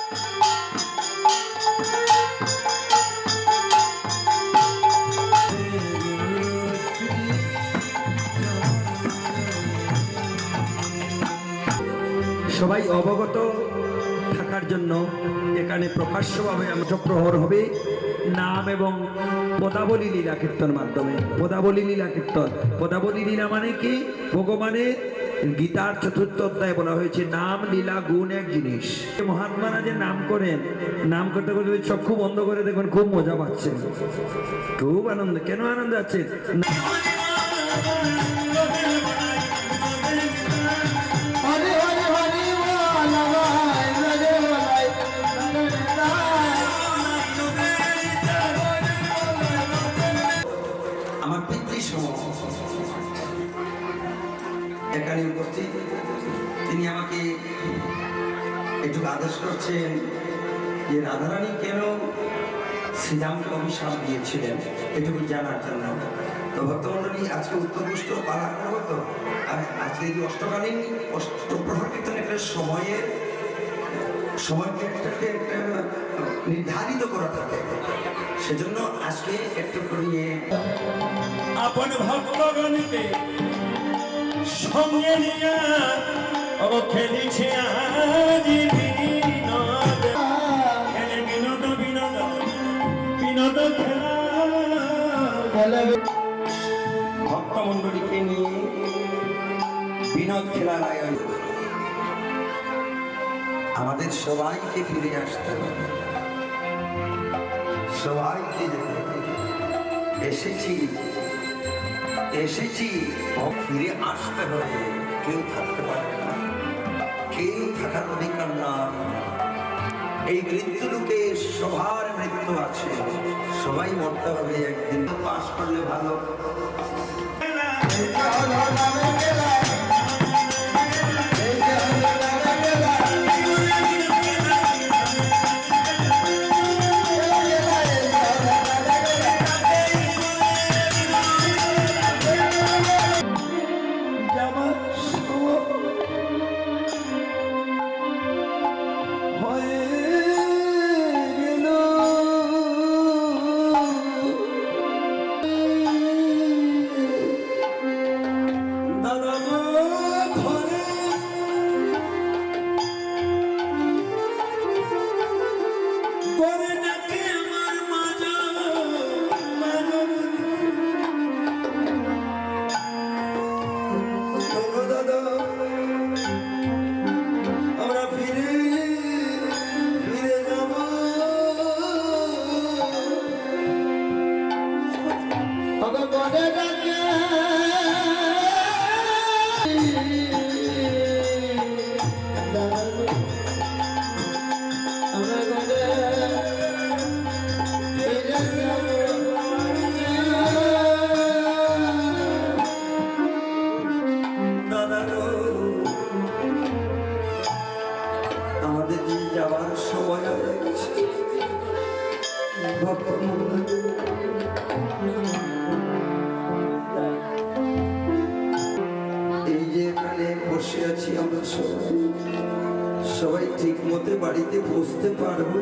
সবাই অবগত থাকার জন্য এখানে প্রকাশ্যভাবে প্রহর হবে নাম এবং পদাবলী লীলা কীর্তন মাধ্যমে। পদাবলী লীলা কীর্তন, পদাবলী লীলা মানে কি? ভগবানের গীতার 4th অধ্যায়ে বলা হয়েছে নাম লীলা গুণ এক জিনিস। মহাত্মারা যে নাম করেন, নাম করতে করতে চক্ষু বন্ধ করে দেখুন খুব মজা পাচ্ছেন, খুব আনন্দ। কেন আনন্দ আছে? আমার পিতৃসম এখানে উপস্থিত, তিনি আমাকে একটু আদেশ করছেন যে রাধারানী কেন শ্রীরামকে অভিশাপ দিয়েছিলেন এটুকু জানার জন্য। তো ভক্তমণ্ডলী, আজকে উত্তরপুষ্ট পালা করবো, তো আর আজকে এই অষ্টকালীন অষ্টপ্রহর কীর্তন একটা সময়কে একটা নির্ধারিত করা থাকে, সেজন্য আজকে একটু করিয়ে আপন ভক্তগণকে সঙ্গে নিয়ে খেলিছে আজ বিনোদ, খেলে বিনোদ বিনোদ বিনোদ খেলা। ভক্তমণ্ডলীকে নিয়ে বিনোদ খেলার আয়োজন। আমাদের সবাইকে ফিরে আসতে হবে, সবাইকে এসেছি ফিরে আসতে হবে। কেউ থাকতে পারবে না, কেউ থাকার অধিকার না। এই মৃত্যুলোকে সবার মৃত্যু আছে, সবাই মরতে হবে একদিন। পাস করলে ভালো। আমাদের যে যাওয়ার সময় এই যে এখানে বসে আছি আমরা সবাই ঠিক মতো বাড়িতে বসতে পারবো।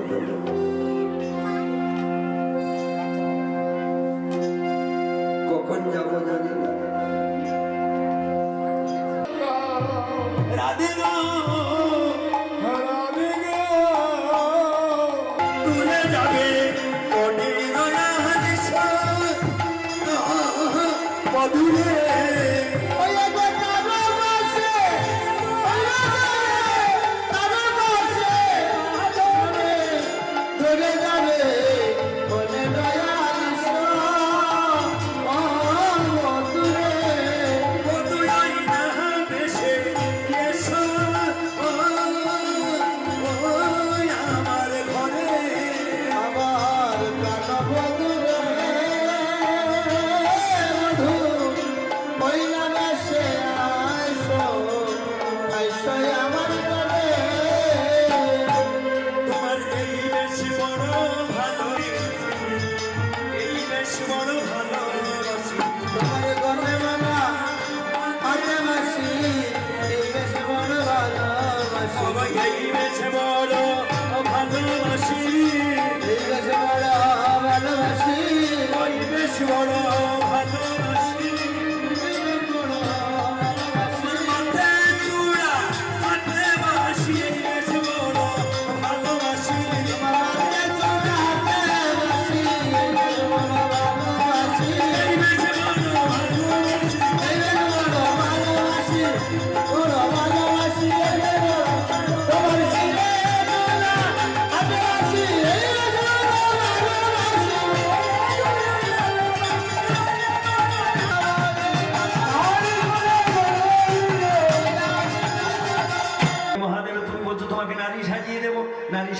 কখন যাবো জানি না। রাধে গো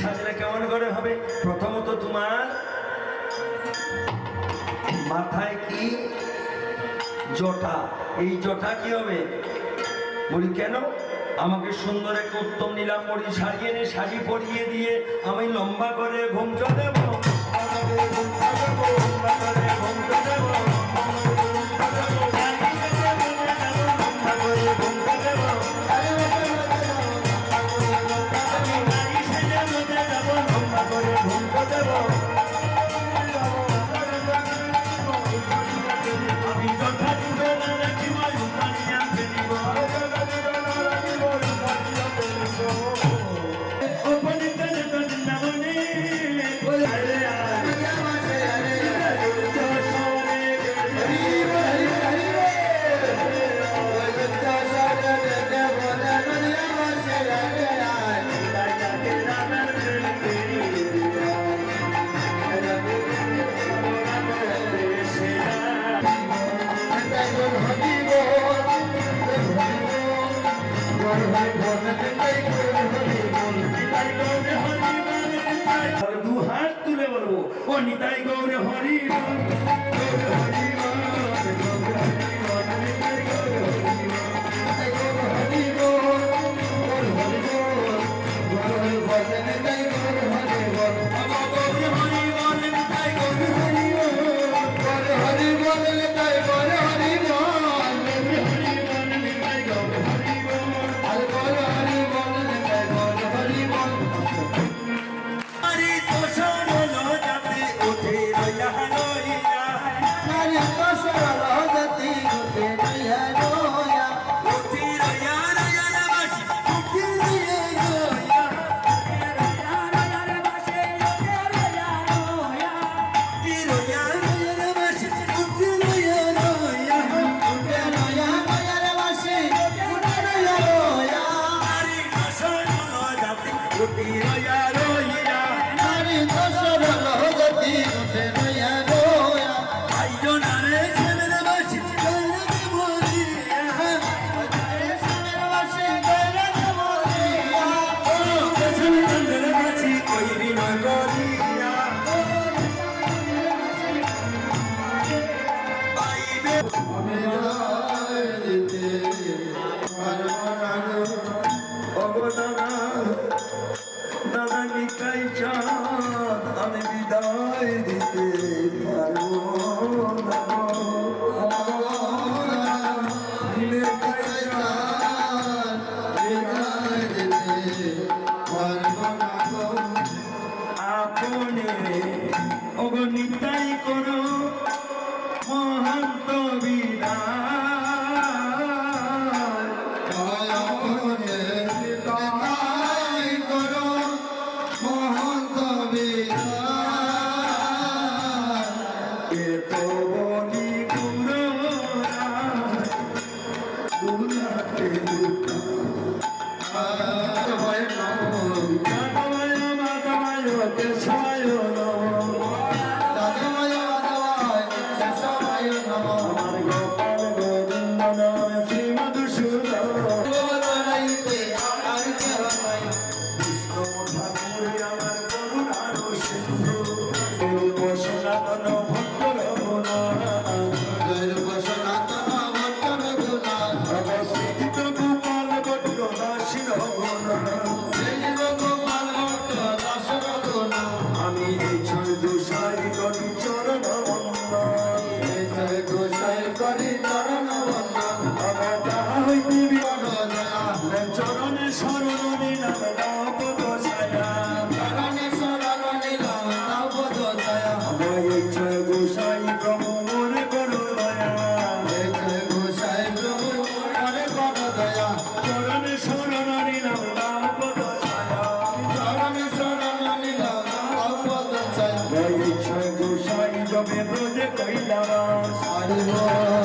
সাজলে কেমন করে হবে? প্রথমত তোমার মাথায় কি জটা, এই জটা কি হবে? বলি কেন? আমাকে সুন্দর একটা উত্তম নীলাম্বরী সারিয়ে এনে শাড়ি পরিয়ে দিয়ে আমি লম্বা করে ঘুমটা দেব, আমি যথা দু হাত তুলে বলবো, ও নিতাই গৌরে হরি বল, হরি বল, নিতাই গৌরে হরি বল, হরি বল, হরি বল, নিতাই গৌরে হরি বল, গৌরে হরি বল, নিতাই গৌরে হরি বল, হরি বল, নিতাই গৌরে হরি বল, হরি বল, নিতাই গৌরে হরি বল, হরি বল, হরি বল, নিতাই গৌরে হরি বল। নারী তোষণ হলো যাতে উঠে রইয়া রইয়া, নারী তোষণ হলো যাতে উঠে রইয়া রইয়া, উঠে রইয়া রইয়া রে বাসি, উঠে রইয়া রইয়া, রইয়া রে বাসি, উঠে রইয়া রইয়া, উঠে রইয়া রইয়া রে বাসি, উঠে রইয়া রইয়া, উঠে রইয়া রইয়া রে বাসি, উঠে রইয়া রইয়া, নারী তোষণ হলো যাতে উঠে রইয়া রইয়া, নারী তোষণ হলো যাতে উঠে রইয়া রইয়া, আইজনারে ছেলের বাসি কইরে বলিয়া, আইজনারে ছেলের বাসি কইরে বলিয়া, ও ছেলের বাসি কইরি না গলিয়া, পাইবে আমি দিতে পারবো না অবদানা, দাদা নিকাই চাঁদ আমি বিদায় দিতে পারবো না, নিকাই চাঁদ বিদায় দিতে পারবো না, আপনে অগণিতাই করো মহান্ত বিদায়, আপনে বিদায় করো মহান্ত বিদায়, এত বলি পুরোরা দুলাতে দুটা, মাধবায় মাধবায় মাধবায় কেশবায় নমঃ, মাধবায় মাধবায় কেশবায় নমঃ, আমার গোপাল গোবিন্দ নাম শ্রী মধুসূদন, গোরাইতে আর কেহ নাই, বিষ্ণু ঠাকুর আমার করুণার সিন্ধু, রূপ সনাতন ভক্ত রঘুনাথ, রূপ সনাতন ভক্ত রঘুনাথ, অবস্থিত গোপাল ভট্ট দাস রঘুনাথ, গোপাল ভট্ট দাস রঘুনাথ, আমি এই ছয় দুসাই করি চরণ বন্দন, এই ছয় দুসাই করি চরণ বন্দন, অবতা হইতে বিপদ দয়া, চরণে শরণ নিলাম দাও পদ ছায়া, চরণে শরণ নিলাম দাও পদ ছায়া, এই ছয় দুসাই প্রভু মোরে করো দয়া, এই ছয় দুসাই প্রভু মোরে করো দয়া, চরণে শরণ নিলাম দাও পদ ছায়া, চরণে শরণ নিলাম দাও পদ ছায়া, এই ছয় দুসাই জবে ব্রজে কইলাম, হরি বল।